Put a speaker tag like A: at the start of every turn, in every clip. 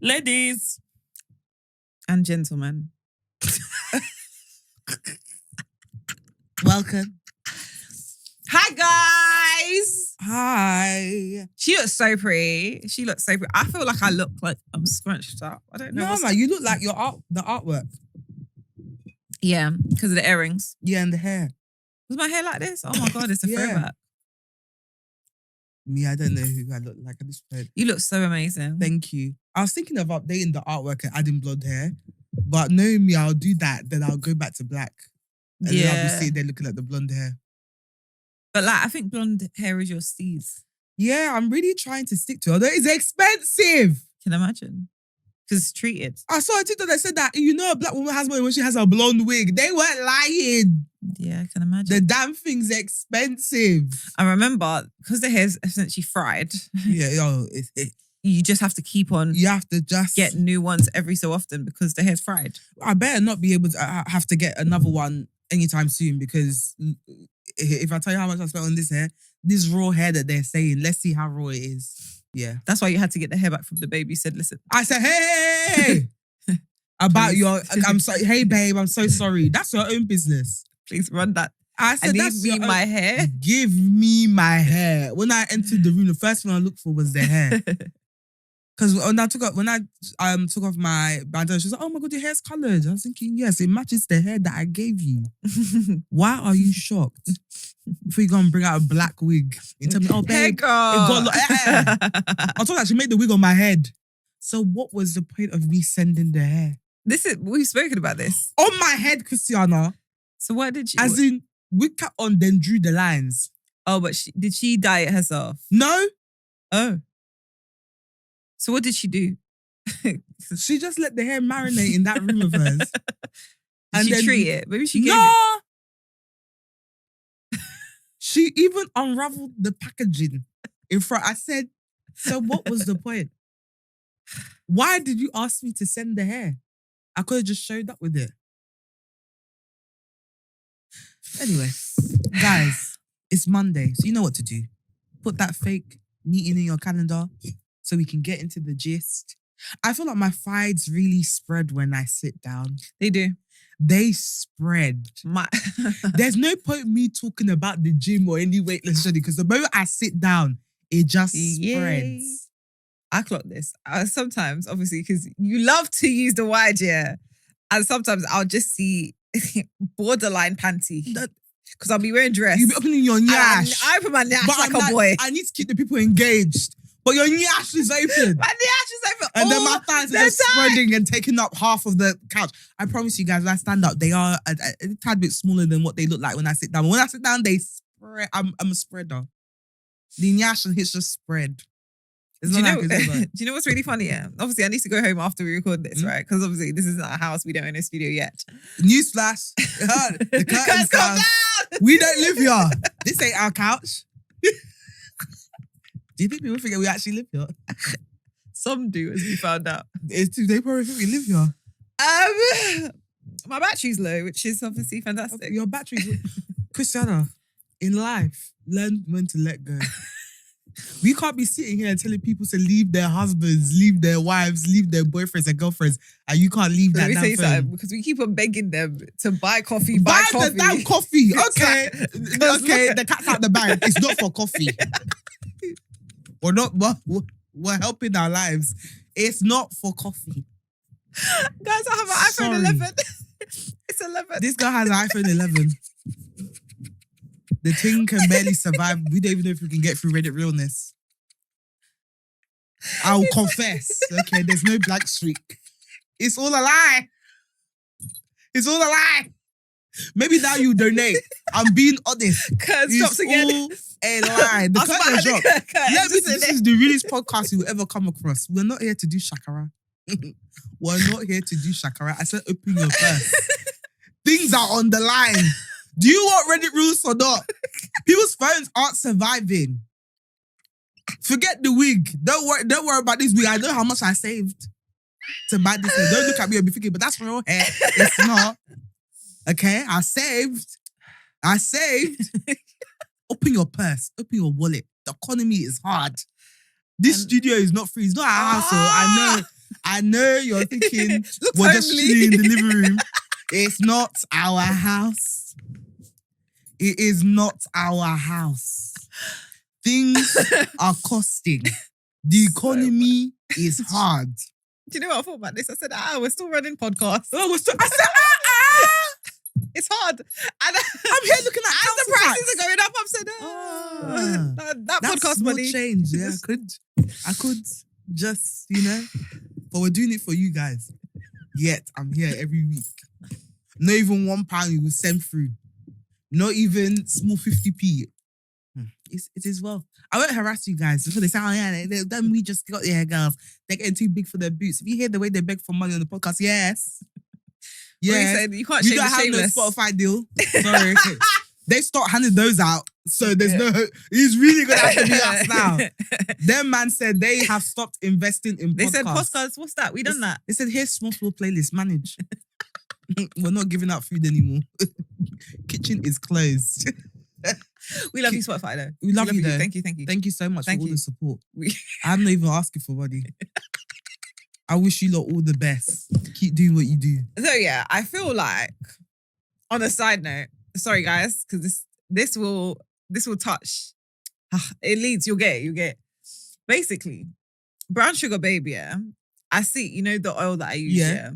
A: Ladies and gentlemen,
B: welcome.
A: Hi guys.
B: Hi.
A: She looks so pretty. I feel like I look like I'm scrunched up. I don't know.
B: No, man, you look like your the artwork.
A: Yeah, because of the earrings.
B: Yeah, and the hair.
A: Was my hair like this? Oh my God, it's a throwback.
B: Me, I don't know who I look like at this point.
A: You look so amazing.
B: Thank you. I was thinking of updating the artwork and adding blonde hair, but knowing me, I'll do that. Then I'll go back to black. And then I'll be sitting there looking at the blonde hair.
A: But like, I think blonde hair is your steez.
B: Yeah, I'm really trying to stick to it. Although it's expensive.
A: Can you imagine? Because it's treated.
B: I saw a TikTok that said that, a black woman has money when she has a blonde wig. They weren't lying.
A: Yeah, I can imagine.
B: The damn thing's expensive.
A: I remember, because the hair's essentially fried.
B: Yeah,
A: you just have to keep on.
B: You have to just
A: get new ones every so often because the hair's fried.
B: I better not be able to have to get another one anytime soon, because if I tell you how much I spent on this hair, this raw hair that they're saying, let's see how raw it is. Yeah.
A: That's why you had to get the hair back from the baby. You said, listen.
B: I said, hey! About your, I'm sorry, hey babe, I'm so sorry. That's your own business.
A: Please run that.
B: I said,
A: give me my hair.
B: Give me my hair. When I entered the room, the first thing I looked for was the hair. Because when I took off my banter, she was like, "Oh my God, your hair's coloured." I was thinking, yes, it matches the hair that I gave you. Why are you shocked? Before you go and bring out a black wig, you tell me, "Oh, babe,
A: hey girl."
B: I told her she made the wig on my head. So what was the point of me sending the hair?
A: We've spoken about this
B: on my head, Christiana.
A: So what did she?
B: As in, wig cut on, then drew the lines.
A: Oh, but did she dye it herself?
B: No.
A: Oh. So what did she do?
B: She just let the hair marinate in that room of hers.
A: And she treat it? Maybe she gave
B: it. She even unraveled the packaging in front. I said, so what was the point? Why did you ask me to send the hair? I could have just showed up with it. Anyway, guys, it's Monday, so you know what to do. Put that fake meeting in your calendar so we can get into the gist. I feel like my thighs really spread when I sit down.
A: They do.
B: They spread. There's no point in me talking about the gym or any weightless journey, because the moment I sit down, it just spreads.
A: I clock this. Sometimes, obviously, because you love to use the wide, yeah. And sometimes I'll just see borderline panty. Because I'll be wearing dress.
B: You'll be opening your nyash.
A: I open my nyash like a boy.
B: I need to keep the people engaged. But your nyash is open.
A: My nyash is open.
B: And then my thighs are just spreading and taking up half of the couch. I promise you guys, when I stand up, they are a tad bit smaller than what they look like when I sit down. But when I sit down, they spread. I'm a spreader. The nyash and his just spread.
A: Do you know what's really funny? Yeah, obviously I need to go home after we record this, right? Because obviously this isn't our house. We don't own a studio yet.
B: Newsflash: the curtains
A: come down.
B: We don't live here. This ain't our couch. Do you think people forget we actually live here?
A: Some do, as we found out.
B: They probably think we live here.
A: My battery's low, which is obviously fantastic.
B: Your battery's Christiana, in life, learn when to let go. We can't be sitting here and telling people to leave their husbands, leave their wives, leave their boyfriends and girlfriends, and you can't leave that damn thing.
A: Because we keep on begging them to buy coffee, buy coffee.
B: The damn coffee. Okay. Okay, the cat's out the bag. It's not for coffee. We're helping our lives. It's not for coffee.
A: Guys, I have an iPhone 11. It's 11.
B: This girl has an iPhone 11. The thing can barely survive. We don't even know if we can get through Reddit Realness. I'll confess. Okay, there's no black streak. It's all a lie. It's all a lie. Maybe now you donate. I'm being honest.
A: Curtain drops again.
B: It's all a lie. The curtain drop. This is the realest podcast you will ever come across. We're not here to do shakara. We're not here to do shakara. I said open your purse. Things are on the line. Do you want Reddit rules or not? People's phones aren't surviving. Forget the wig. Don't worry about this wig. I know how much I saved to buy this wig. Don't look at me and be thinking, but that's real hair. It's not. Okay, I saved. Open your purse. Open your wallet. The economy is hard. This studio is not free. It's not our house. So I know I know you're thinking
A: Looks
B: we're just
A: homely.
B: chilling in the living room. It's not our house. It is not our house. Things are costing. The economy is hard.
A: Do you know what I thought about this? I said, we're still running podcasts.
B: Oh, I said,
A: It's hard. And
B: I'm here looking at
A: as the prices are going up, I've said, that
B: that's
A: podcast
B: small
A: money.
B: change. Yeah, I could just, but we're doing it for you guys. Yet I'm here every week. Not even £1 you will send through. Not even small 50p. It is well. I won't harass you guys before they say, then we just got girls. They're getting too big for their boots. If you hear the way they beg for money on the podcast, yes.
A: Yeah, you can't
B: we
A: shame
B: don't
A: the
B: have
A: shameless.
B: no Spotify deal. Sorry. They start handing those out. So there's no, it's really going to have to be us now. Them man said they have stopped investing in podcasts.
A: They said podcasts, what's that? We done that.
B: They said, here's small playlist, manage. We're not giving out food anymore. Kitchen is closed.
A: We love you, Spotify, though.
B: We love you, though.
A: Thank you.
B: Thank you so much for all the support.
A: We-
B: I'm not even asking for money. I wish you lot all the best. Keep doing what you do.
A: So yeah, I feel like, on a side note, sorry guys, because this will touch. It leads, you'll get it. Basically, brown sugar baby, I see, the oil that I use, yeah.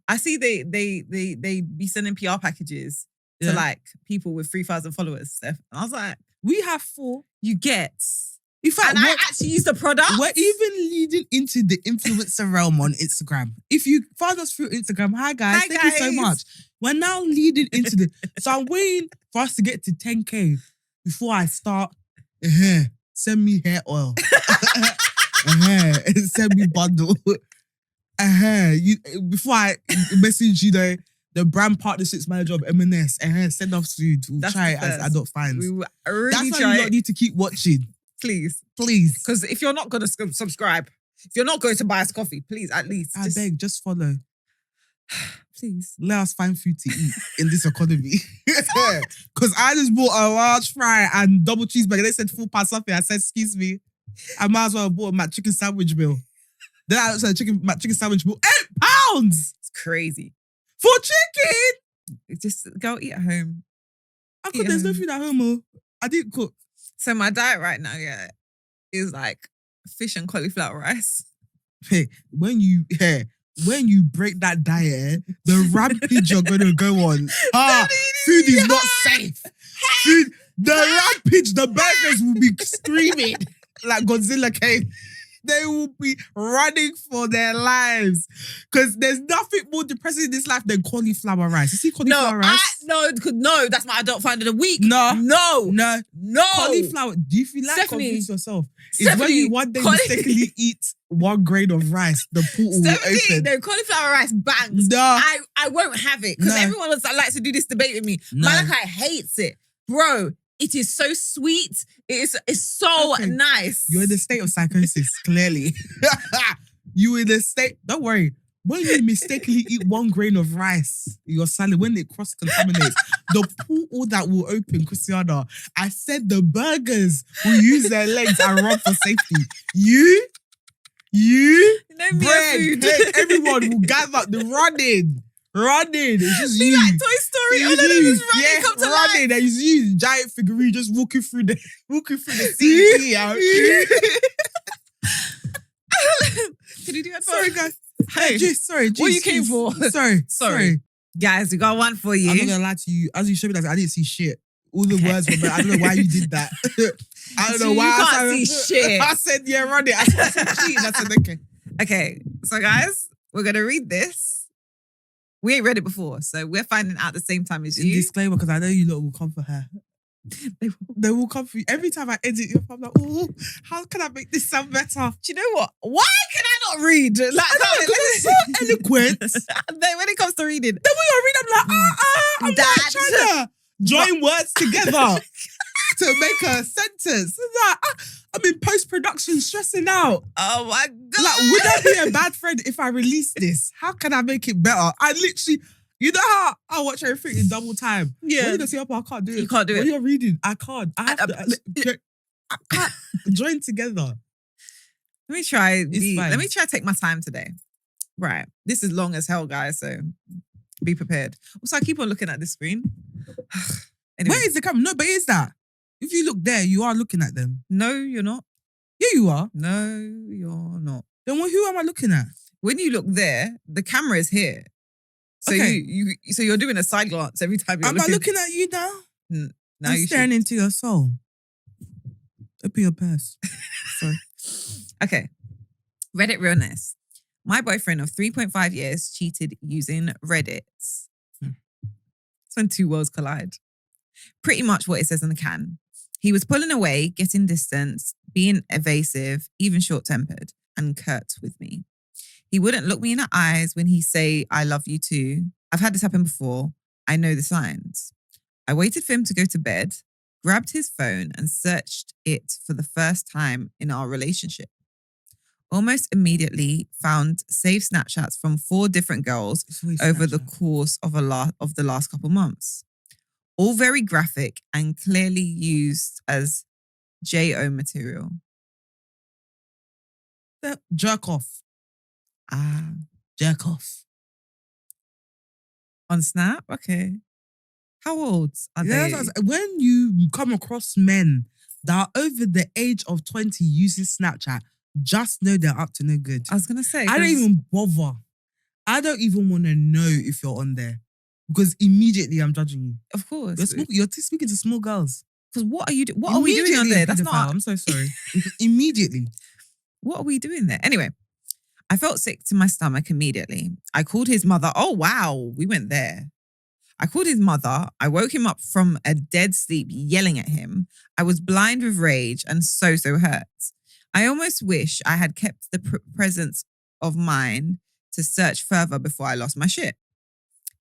A: I see they be sending PR packages to like people with 3,000 followers, Steph. And I was like,
B: we have 4.
A: You get.
B: In fact,
A: I actually use the product.
B: We're even leading into the influencer realm on Instagram. If you find us through Instagram, hi guys, thank you so much. We're now leading into the. So I'm waiting for us to get to 10K before I start. Send me hair oil. Send me bundle. Before I message you the brand partnerships manager of M&S. Send us food. We'll try it as adult fines.
A: We will really
B: That's why you don't need to keep watching.
A: Please.
B: Because
A: if you're not going to subscribe, if you're not going to buy us coffee, please, at least.
B: I beg, just follow.
A: Please.
B: Let us find food to eat in this economy. Because I just bought a large fry and double cheeseburger. They said £4 something. I said, excuse me. I might as well have bought my chicken sandwich meal. Then I said my chicken sandwich meal, £8!
A: It's crazy.
B: For chicken!
A: Just go eat at home.
B: There's no food at home. I didn't cook.
A: So my diet right now, is like fish and cauliflower rice.
B: Hey, when you break that diet, the rampage you're gonna go on. Food is not safe. The rampage, the burgers will be screaming like Godzilla came. They will be running for their lives. Because there's nothing more depressing in this life than cauliflower rice. You see cauliflower rice?
A: No, that's my adult find of the week.
B: No.
A: Cauliflower.
B: Do you feel like
A: Stephanie,
B: convince yourself? It's when you one day mistakenly eat 1 grain of rice, the portal will open.
A: No, cauliflower rice bangs.
B: No.
A: I won't have it. Because everyone likes to do this debate with me. Malachi hates it. Bro, it is so sweet. It's so nice.
B: You're in a state of psychosis, clearly. You're in a state. Don't worry. When you mistakenly eat 1 grain of rice in your salad, when it cross-contaminates, the portal that will open, Christiana, I said the burgers will use their legs and run for safety. You, bread, everyone will gather, the running. It's just you.
A: Like Toy Story. All of them just running, come to life.
B: And you giant figurine just walking through the city.
A: Can you do that?
B: Sorry, guys. Hey, sorry.
A: What you came for?
B: Sorry.
A: Guys, we got one for you.
B: I'm not gonna lie to you. As you showed me that, I didn't see shit. All the words were bad. I don't know why you did that. I don't know why.
A: You can't see shit.
B: I said, run it. I said, okay.
A: Okay, so guys, we're gonna read this. We ain't read it before, so we're finding out at the same time as you.
B: Disclaimer, because I know you lot will come for her. They will come for you. Every time I edit you, I'm like, how can I make this sound better?
A: Do you know what? Why can I not read? Like,
B: I'm so eloquent.
A: Then when it comes to reading.
B: Then when you read, I'm like, I'm like trying to join words together to make a sentence. I'm in post-production stressing out.
A: Oh my God.
B: Like, would I be a bad friend if I release this? How can I make it better? I literally, you know how I watch everything in double time?
A: Yeah.
B: When you see I can't do it.
A: You can't do it.
B: When you're reading, I can't. I have to. I can't join together.
A: Let me try.
B: It's fine.
A: Let me try to take my time today. Right. This is long as hell, guys. So be prepared. Also, I keep on looking at the screen. Anyway.
B: Where is the camera? No, but is that? If you look there, you are looking at them.
A: No, you're not.
B: Yeah, you are.
A: No, you're not.
B: Then who am I looking at?
A: When you look there, the camera is here. So
B: Okay.
A: so you're doing a side glance every time you're
B: Am I looking at you now?
A: Now
B: I'm staring into your soul. Open your purse. Sorry.
A: Okay. Reddit realness. My boyfriend of 3.5 years cheated using Reddit. It's when two worlds collide. Pretty much what it says on the can. He was pulling away, getting distance, being evasive, even short-tempered, and curt with me. He wouldn't look me in the eyes when he say, I love you too. I've had this happen before. I know the signs. I waited for him to go to bed, grabbed his phone and searched it for the first time in our relationship. Almost immediately found saved Snapchats from 4 different girls over the course of the last couple months. All very graphic and clearly used as JO material.
B: Jerk off. Jerk off.
A: On Snap? Okay. How old are they?
B: When you come across men that are over the age of 20 using Snapchat, just know they're up to no good.
A: I was going to say.
B: I don't even bother. I don't even want to know if you're on there. Because immediately I'm judging you.
A: Of course.
B: You're speaking to small girls.
A: Because what are you doing? What are we doing on there? That's not.
B: I'm so sorry. Immediately.
A: What are we doing there? Anyway, I felt sick to my stomach immediately. I called his mother. Oh, wow. We went there. I called his mother. I woke him up from a dead sleep, yelling at him. I was blind with rage and so hurt. I almost wish I had kept the presence of mind to search further before I lost my shit.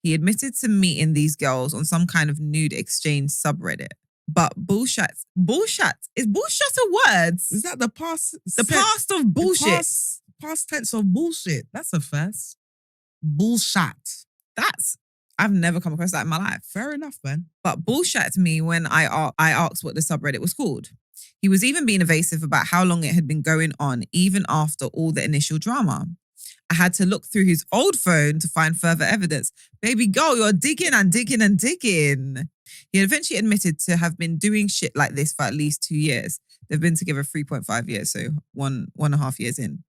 A: He admitted to meeting these girls on some kind of nude exchange subreddit. But bullshit. Is bullshit a word?
B: Is that the past?
A: The past of bullshit.
B: Past tense of bullshit. That's a first. Bullshit.
A: I've never come across that in my life.
B: Fair enough, man.
A: But bullshit to me when I asked what the subreddit was called. He was even being evasive about how long it had been going on, even after all the initial drama. I had to look through his old phone to find further evidence. Baby girl, you're digging and digging and digging. He eventually admitted to have been doing shit like this for at least 2 years. They've been together 3.5 years, so 1.5 years in.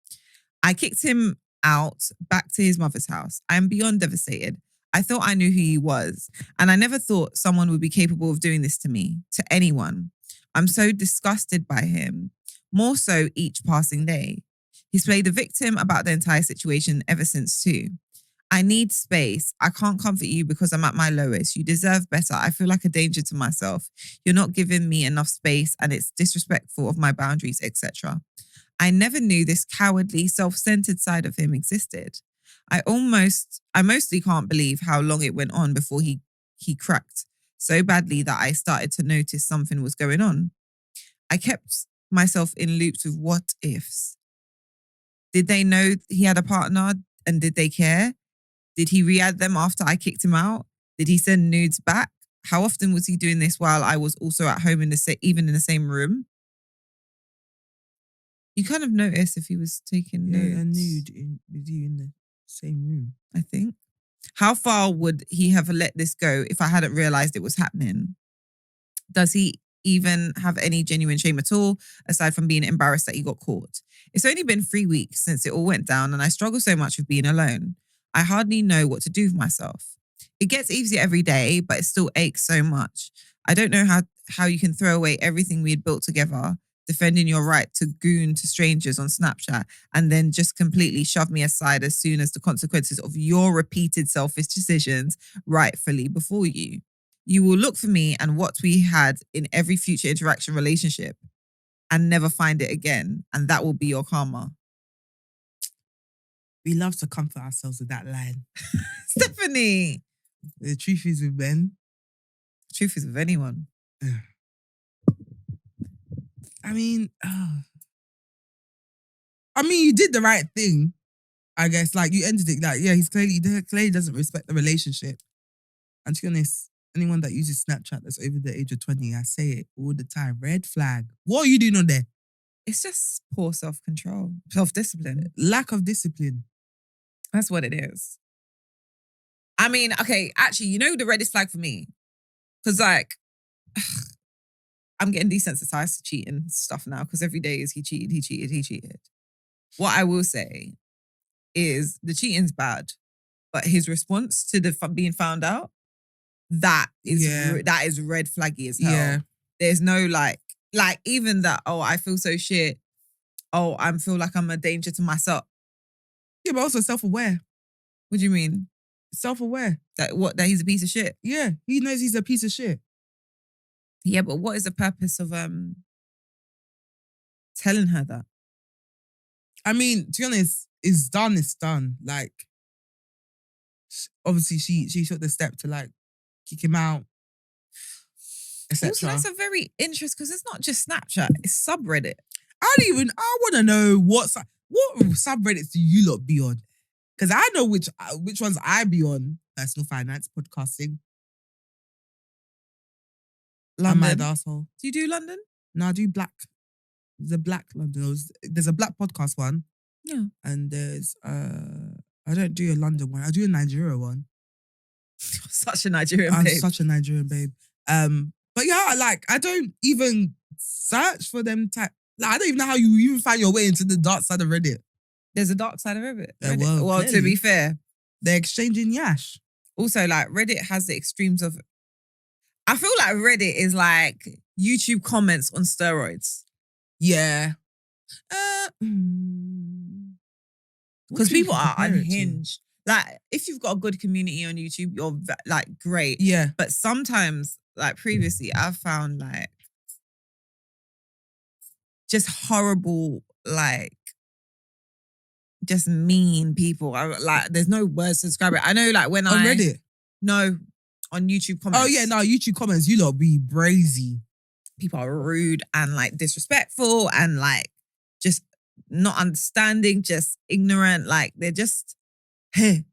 A: I kicked him out back to his mother's house. I am beyond devastated. I thought I knew who he was, and I never thought someone would be capable of doing this to me, to anyone. I'm so disgusted by him, more so each passing day. He's played the victim about the entire situation ever since too. I need space. I can't comfort you because I'm at my lowest. You deserve better. I feel like a danger to myself. You're not giving me enough space and it's disrespectful of my boundaries, etc. I never knew this cowardly, self-centered side of him existed. I mostly can't believe how long it went on before he cracked so badly that I started to notice something was going on. I kept myself in loops with what ifs. Did they know he had a partner and did they care? Did he re-add them after I kicked him out? Did he send nudes back? How often was he doing this while I was also at home even in the same room? You kind of notice if he was taking nudes.
B: Yeah, a nude with you in the same room,
A: I think. How far would he have let this go if I hadn't realized it was happening? Does he even have any genuine shame at all, aside from being embarrassed that he got caught? It's only been 3 weeks since it all went down and I struggle so much with being alone. I hardly know what to do with myself. It gets easier every day, but it still aches so much. I don't know how you can throw away everything we had built together, defending your right to goon to strangers on Snapchat, and then just completely shove me aside as soon as the consequences of your repeated selfish decisions rightfully before you. You will look for me and what we had in every future interaction relationship and never find it again. And that will be your karma.
B: We love to comfort ourselves with that line.
A: Stephanie.
B: The truth is with men.
A: The truth is with anyone.
B: I mean, you did the right thing, I guess. Like, you ended it. Like, yeah, he clearly doesn't respect the relationship. And to be honest, anyone that uses Snapchat that's over the age of 20, I say it all the time. Red flag. What are you doing on there?
A: It's just poor self-control, self-discipline.
B: Lack of discipline.
A: That's what it is. I mean, okay, actually, you know the reddest flag for me? Because like, I'm getting desensitized to cheating stuff now because every day is he cheated. What I will say is the cheating's bad, but his response to the being found out, that is red flaggy as hell.
B: Yeah.
A: There's no like even that, oh, I feel so shit. Oh, I feel like I'm a danger to myself.
B: Yeah, but also self-aware.
A: What do you mean?
B: Self-aware.
A: That he's a piece of shit?
B: Yeah, he knows he's a piece of shit.
A: Yeah, but what is the purpose of telling her that?
B: I mean, to be honest, it's done. Like, obviously she took the step to like kick him out, etc.
A: Also, that's a very interesting, because it's not just Snapchat, it's subreddit.
B: I want to know what subreddits do you lot be on? Because I know which ones I be on. Personal finance, podcasting.
A: London.
B: Am I the asshole?
A: Do you do London?
B: No, I do Black. The Black London. There's a Black podcast one.
A: Yeah.
B: And there's I don't do a London one. I do a Nigeria one.
A: Such a Nigerian babe.
B: I'm such a Nigerian babe. But yeah, like I don't even search for them type. Like I don't even know how you even find your way into the dark side of Reddit.
A: There's a dark side of Reddit.
B: Well,
A: to be fair,
B: they're exchanging yash.
A: Also, like Reddit has the extremes of. I feel like Reddit is like YouTube comments on steroids.
B: Yeah.
A: Because people are unhinged. Like, if you've got a good community on YouTube, you're like great.
B: Yeah.
A: But sometimes, like previously, I've found like just horrible, like just mean people. Like, there's no words to describe it. I know, like when
B: on Reddit.
A: No, on YouTube comments.
B: Oh yeah, no, YouTube comments. You lot be brazy.
A: People are rude and like disrespectful and like just not understanding, just ignorant. Like they're just, hey.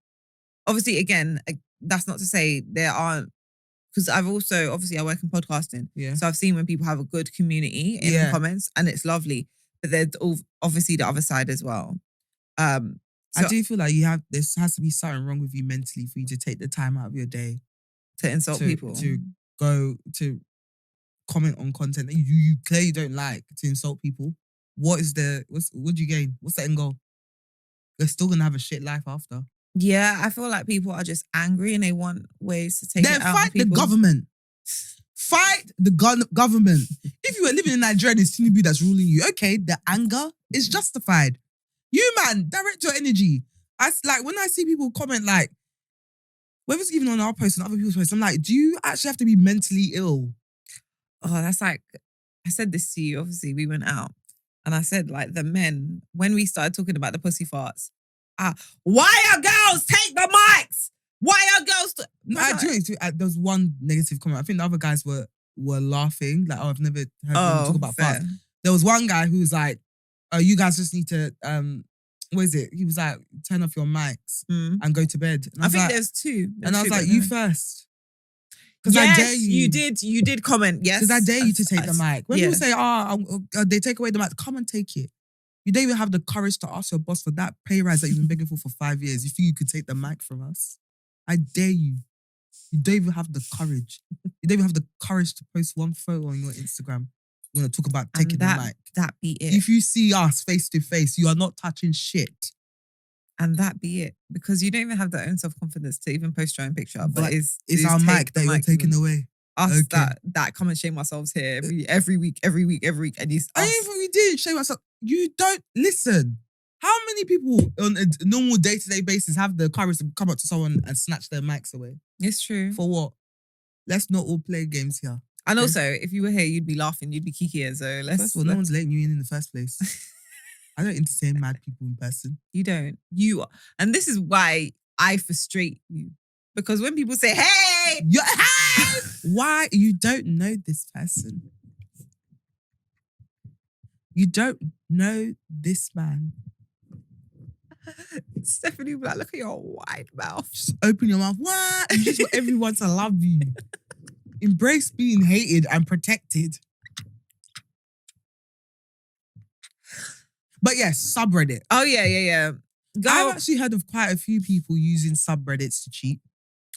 A: Obviously, again, that's not to say there aren't, because I've also, obviously I work in podcasting.
B: Yeah.
A: So I've seen when people have a good community in the comments and it's lovely. But there's obviously the other side as well.
B: I do feel like there has to be something wrong with you mentally for you to take the time out of your day
A: to insult people.
B: To go to comment on content that you clearly don't like, to insult people. What do you gain? What's the end goal? They're still gonna have a shit life after.
A: Yeah, I feel like people are just angry and they want ways to take it out
B: fight
A: on people.
B: The government. Fight the government. If you were living in Nigeria and it's Tinubu that's ruling you, okay, the anger is justified. You, man, direct your energy. Like when I see people comment like, whether it's even on our post and other people's posts, I'm like, do you actually have to be mentally ill?
A: Oh, that's like, I said this to you, obviously, we went out. And I said, like, the men, when we started talking about the pussy farts, why are girls take the mics? Why are girls...
B: There was one negative comment. I think the other guys were laughing. Like, I've never heard them talk about farts. There was one guy who was like, you guys just need to... what is it? He was like, turn off your mics and go to bed. And
A: I think there's two.
B: And I was like, you first.
A: Because I dare you. You did comment, yes.
B: Because I dare you to take the mic. When people say, they take away the mic, come and take it. You don't even have the courage to ask your boss for that pay rise that you've been begging for 5 years. You think you could take the mic from us? I dare you. You don't even have the courage. You don't even have the courage to post one photo on your Instagram. You want to talk about taking the mic.
A: That be it.
B: If you see us face to face, you are not touching shit.
A: And that be it. Because you don't even have that own self-confidence to even post your own picture. But it's
B: our mic that you're taking away.
A: Us that come and shame ourselves here every week. And
B: we did shame ourselves. You don't listen. How many people on a normal day-to-day basis have the courage to come up to someone and snatch their mics away?
A: It's true.
B: For what? Let's not all play games here.
A: And also, if you were here, you'd be laughing, you'd be kikiing. So
B: first of all, no one's letting you in the first place. I don't entertain mad people in person.
A: You don't. You are. And this is why I frustrate you. Because when people say, hey!
B: Hey! Why? You don't know this person. You don't know this man.
A: Stephanie will be like, look at your wide mouth.
B: Just open your mouth. What? You just want everyone to love you. Embrace being hated and protected. But yes, subreddit.
A: Oh, yeah.
B: I've actually heard of quite a few people using subreddits to cheat.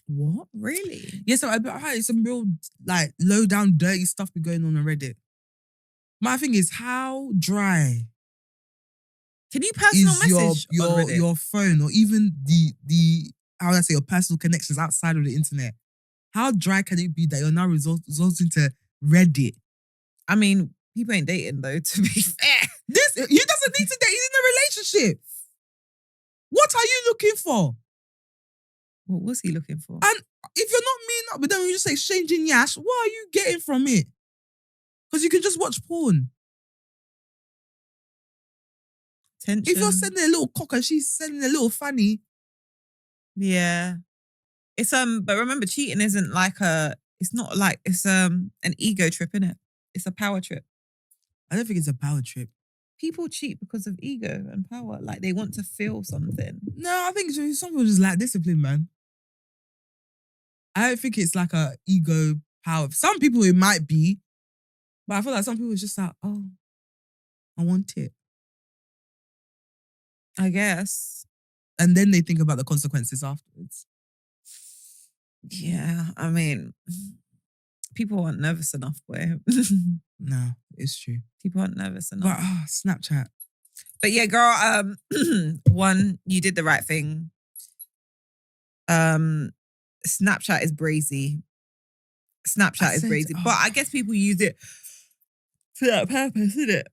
A: What? Really?
B: Yes, I heard some real like low down dirty stuff be going on Reddit. My thing is, how dry
A: can you personal message
B: your phone or even the how would I say your personal connections outside of the internet? How dry can it be that you're now resorting to Reddit?
A: I mean, people ain't dating though, to be fair.
B: He doesn't need to date, he's in a relationship. What are you looking for?
A: What was he looking for?
B: And if you're not meeting up with them, you just exchanging yash, what are you getting from it? Because you can just watch porn.
A: Tension.
B: If you're sending a little cock and she's sending a little fanny.
A: Yeah. It's but remember, cheating isn't like it's not like it's an ego trip, innit? It's a power trip.
B: I don't think it's a power trip.
A: People cheat because of ego and power. Like they want to feel something.
B: No, I think some people just lack discipline, man. I don't think it's like a ego power. Some people it might be, but I feel like some people it's just like, oh, I want it.
A: I guess.
B: And then they think about the consequences afterwards.
A: Yeah, I mean, people aren't nervous enough, boy.
B: No, it's true.
A: People aren't nervous enough.
B: But Snapchat.
A: But yeah, girl, one, you did the right thing. Snapchat is brazy. Snapchat is brazy. But I guess people use it for that purpose, isn't it?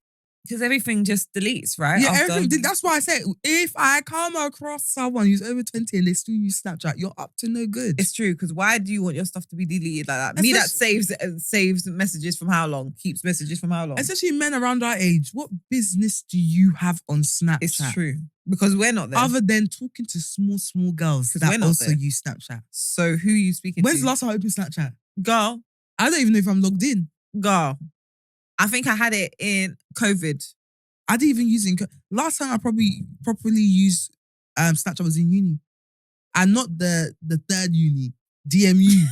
A: Because everything just deletes, right?
B: Yeah, everything. That's why I say, if I come across someone who's over 20 and they still use Snapchat, you're up to no good.
A: It's true, because why do you want your stuff to be deleted like that? Me that saves messages from how long? Keeps messages from how long?
B: Especially men around our age. What business do you have on Snapchat?
A: It's true. Because we're not there.
B: Other than talking to small girls that also use Snapchat.
A: So who are you speaking to?
B: When's the last time I opened Snapchat?
A: Girl.
B: I don't even know if I'm logged in.
A: Girl. I think I had it in COVID.
B: I didn't even use it. Last time I probably properly used Snapchat was in uni. And not the third uni. DMU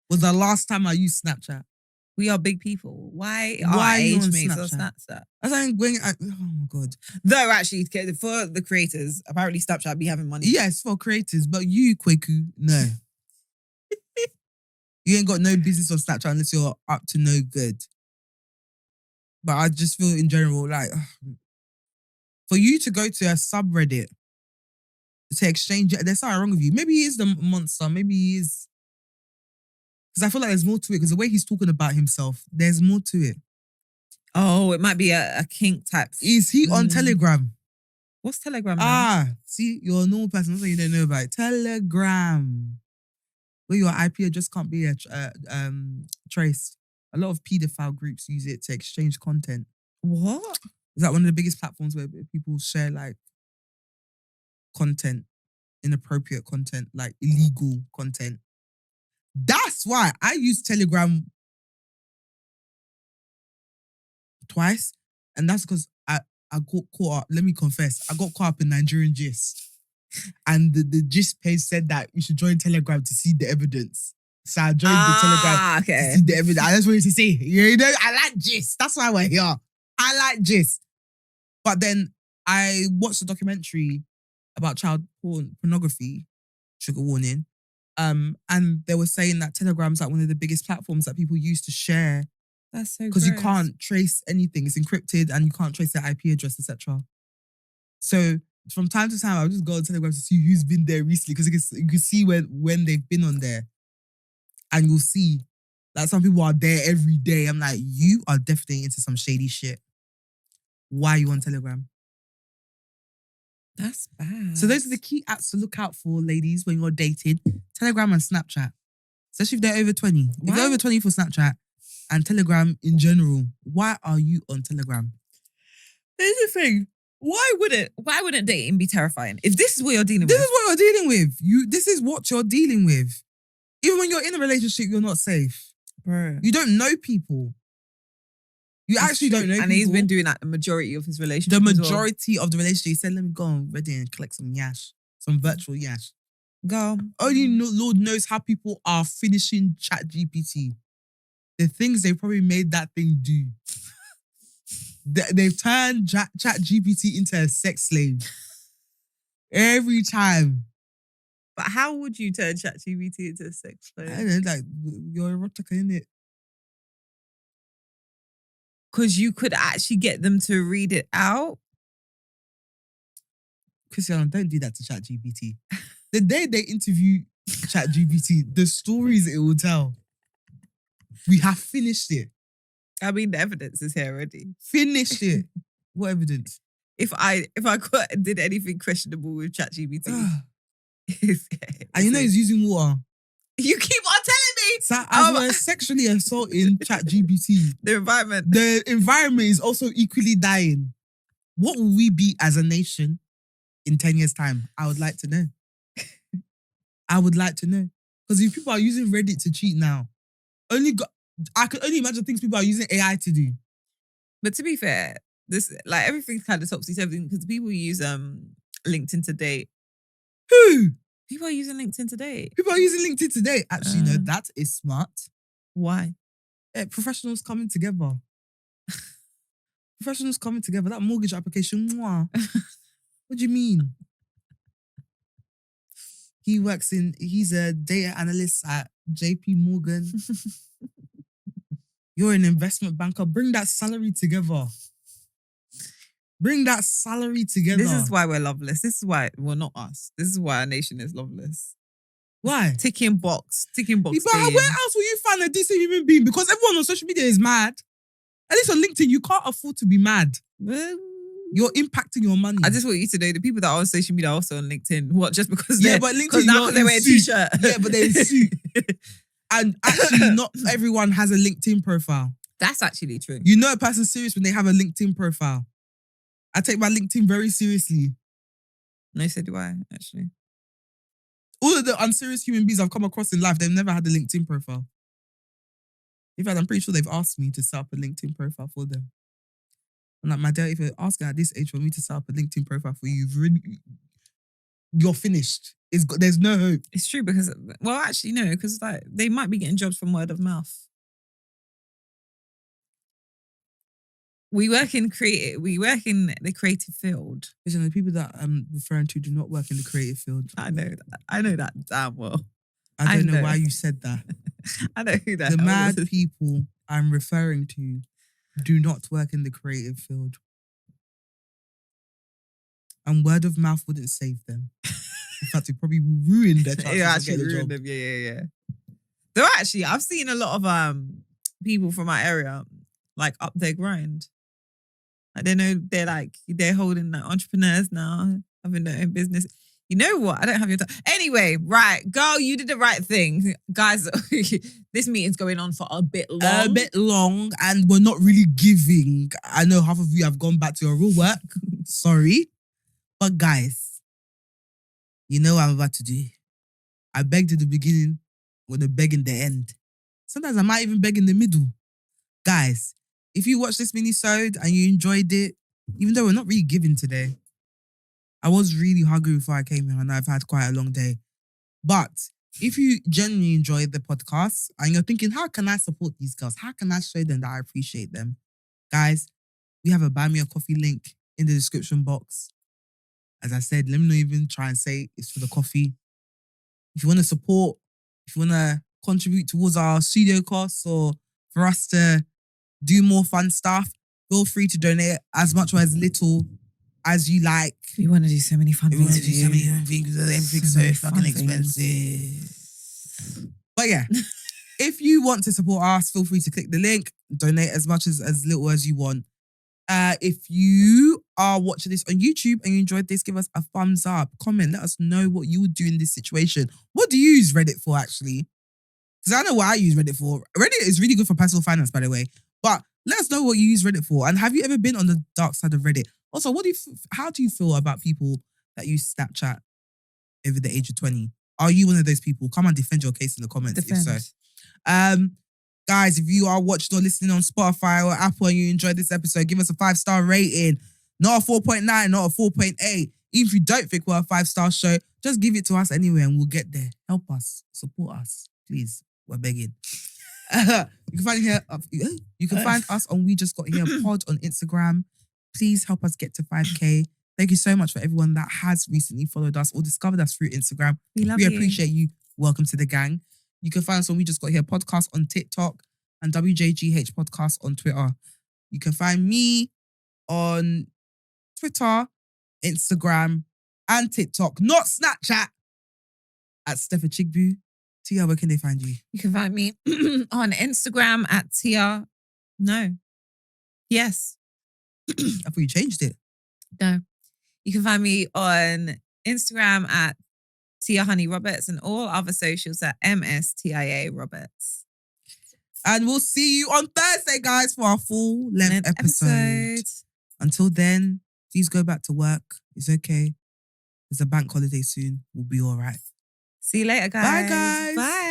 B: was the last time I used Snapchat.
A: We are big people. Why our age mates on Snapchat?
B: I was going, oh my God.
A: Though actually, for the creators, apparently Snapchat be having money.
B: Yes, for creators. But you, Kweku, no. You ain't got no business on Snapchat unless you're up to no good. But I just feel in general, like, for you to go to a subreddit to exchange, there's something wrong with you. Maybe he is the monster. Maybe he is. Because I feel like there's more to it. Because the way he's talking about himself, there's more to it.
A: Oh, it might be a kink type.
B: Is he on Telegram?
A: What's Telegram now?
B: See, you're a normal person. That's what you don't know about it. Telegram. Where your IP address can't be traced. A lot of paedophile groups use it to exchange content.
A: What?
B: Is that one of the biggest platforms where people share like content, inappropriate content, like illegal content? That's why I use Telegram twice. And that's because I got caught up. Let me confess, I got caught up in Nigerian gist. And the gist page said that you should join Telegram to see the evidence. So I joined the Telegram to see the evidence. I just wanted to say, you know, I like gist. That's why we're here. I like gist. But then I watched a documentary about child pornography, trigger warning. And they were saying that Telegram's like one of the biggest platforms that people use to share.
A: That's so
B: because you can't trace anything. It's encrypted and you can't trace their IP address, etc. So from time to time, I'll just go on Telegram to see who's been there recently because you can see when they've been on there. And you'll see that some people are there every day. I'm like, you are definitely into some shady shit. Why are you on Telegram?
A: That's bad.
B: So those are the key apps to look out for, ladies, when you're dating. Telegram and Snapchat. Especially if they're over 20. Wow. If they're over 20 for Snapchat and Telegram in general, why are you on Telegram?
A: Here's the thing. Why wouldn't dating be terrifying? If this is what you're dealing with.
B: This is what you're dealing with. This is what you're dealing with. Even when you're in a relationship, you're not safe.
A: Bro.
B: You don't know people. You actually don't know people.
A: And he's been doing that the majority of his relationship.
B: The majority of the relationship. He said, let me go on Reddit and collect some yash. Some virtual yash.
A: Go.
B: Only Lord knows how people are finishing ChatGPT. The things they probably made that thing do. They've turned Chat GPT into a sex slave. Every time.
A: But how would you turn ChatGPT into a sex slave?
B: I don't know, like, you're erotica, innit?
A: Because you could actually get them to read it out.
B: Christian, don't do that to ChatGPT. The day they interview ChatGPT, the stories it will tell. We have finished it.
A: I mean, the evidence is here already.
B: Finished it. What evidence?
A: If I did anything questionable with ChatGPT,
B: and you know he's using water.
A: You keep on telling me.
B: So as we're sexually assaulting ChatGPT,
A: the
B: environment is also equally dying. What will we be as a nation in 10 years' time? I would like to know. I would like to know. Because if people are using Reddit to cheat now, I could only imagine things people are using AI to do.
A: But to be fair, this like everything's kind of topsy-turvy because people use LinkedIn to date.
B: Who?
A: People are using LinkedIn to date.
B: People are using LinkedIn to date. Actually, no, that is smart.
A: Why?
B: Professionals coming together. Professionals coming together. That mortgage application, mwah. What do you mean? He's a data analyst at JP Morgan. You're an investment banker. Bring that salary together. Bring that salary together.
A: This is why we're loveless. This is why, well, not us. This is why our nation is loveless.
B: Why?
A: Ticking box.
B: But where else will you find a decent human being? Because everyone on social media is mad. At least on LinkedIn, you can't afford to be mad. You're impacting your money.
A: I just want you to know the people that are on social media are also on LinkedIn. What? Just because
B: but LinkedIn,
A: now they wear a t-shirt.
B: Yeah, but they're in suit. And actually, not everyone has a LinkedIn profile.
A: That's actually true.
B: You know a person's serious when they have a LinkedIn profile. I take my LinkedIn very seriously.
A: No, so do I, actually.
B: All of the unserious human beings I've come across in life, they've never had a LinkedIn profile. In fact, I'm pretty sure they've asked me to set up a LinkedIn profile for them. I'm like, my dad, if you're asking at this age for me to set up a LinkedIn profile for you, you're finished. There's no hope.
A: It's true because, well, actually, no, because like they might be getting jobs from word of mouth. We work in the creative field.
B: Listen, the people that I'm referring to do not work in the creative field.
A: I know that damn well.
B: I don't know why you said that.
A: I know who that is.
B: The mad people I'm referring to do not work in the creative field. And word of mouth wouldn't save them. In fact, it probably ruined their chances of getting a job.
A: Them. Yeah. Though actually, I've seen a lot of people from our area like up their grind. Like they know they're holding like entrepreneurs now, having their own business. You know what? I don't have your time. Anyway, right, girl, you did the right thing. Guys, this meeting's going on for a bit long.
B: And we're not really giving. I know half of you have gone back to your real work. Sorry. But guys, you know what I'm about to do. I begged at the beginning, I'm going to beg in the end. Sometimes I might even beg in the middle. Guys, if you watched this mini-sode and you enjoyed it, even though we're not really giving today, I was really hungry before I came here and I've had quite a long day. But if you genuinely enjoyed the podcast and you're thinking, how can I support these girls? How can I show them that I appreciate them? Guys, we have a buy me a coffee link in the description box. As I said, let me not even try and say it's for the coffee. If you want to support, if you want to contribute towards our studio costs or for us to do more fun stuff, feel free to donate as much or as little as you like.
A: We want to do so many fun things.
B: We want to do so many fun things. Everything's so fucking expensive. But yeah, if you want to support us, feel free to click the link. Donate as much as little as you want. If you are watching this on YouTube and you enjoyed this, give us a thumbs up. Comment. Let us know what you would do in this situation. What do you use Reddit for, actually? Because I know what I use Reddit for. Reddit is really good for personal finance, by the way. But let us know what you use Reddit for. And have you ever been on the dark side of Reddit? Also, how do you feel about people that use Snapchat over the age of 20? Are you one of those people? Come and defend your case in the comments if so. Guys, if you are watching or listening on Spotify or Apple and you enjoyed this episode, give us a 5-star rating. Not a 4.9, not a 4.8. Even if you don't think we're a 5-star show, just give it to us anyway and we'll get there. Help us. Support us. Please. We're begging. You can find here. You can find us on We Just Got Here Pod on Instagram. Please help us get to 5K. Thank you so much for everyone that has recently followed us or discovered us through Instagram.
A: We
B: appreciate you. Welcome to the gang. You can find us on We Just Got Here Podcast on TikTok and WJGH Podcast on Twitter. You can find me on Twitter, Instagram, and TikTok, not Snapchat, at Steph Chigbu. Tia, where can they find you?
A: You can find me on Instagram at Tia. No. Yes.
B: I thought you changed it.
A: No. You can find me on Instagram at Tia Honey Roberts and all other socials at MSTIA Roberts.
B: And we'll see you on Thursday, guys, for our full length episode. Until then, please go back to work. It's okay. There's a bank holiday soon. We'll be all right.
A: See you later, guys.
B: Bye, guys.
A: Bye.